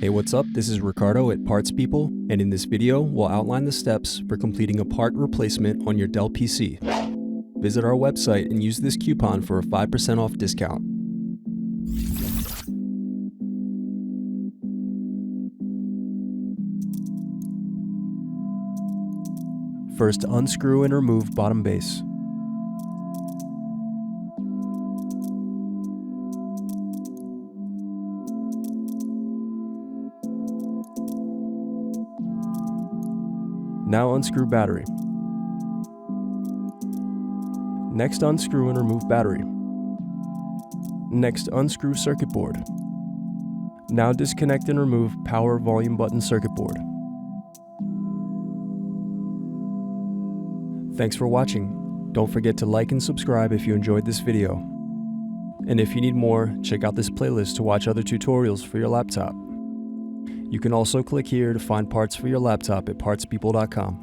Hey, what's up? This is Ricardo at Parts People, and in this video, we'll outline the steps for completing a part replacement on your Dell PC. Visit our website and use this coupon for a 5% off discount. First, unscrew and remove bottom base. Now unscrew battery. Next, unscrew and remove battery. Next, unscrew circuit board. Now disconnect and remove power volume button circuit board. Thanks for watching. Don't forget to like and subscribe if you enjoyed this video. And if you need more, check out this playlist to watch other tutorials for your laptop. You can also click here to find parts for your laptop at partspeople.com.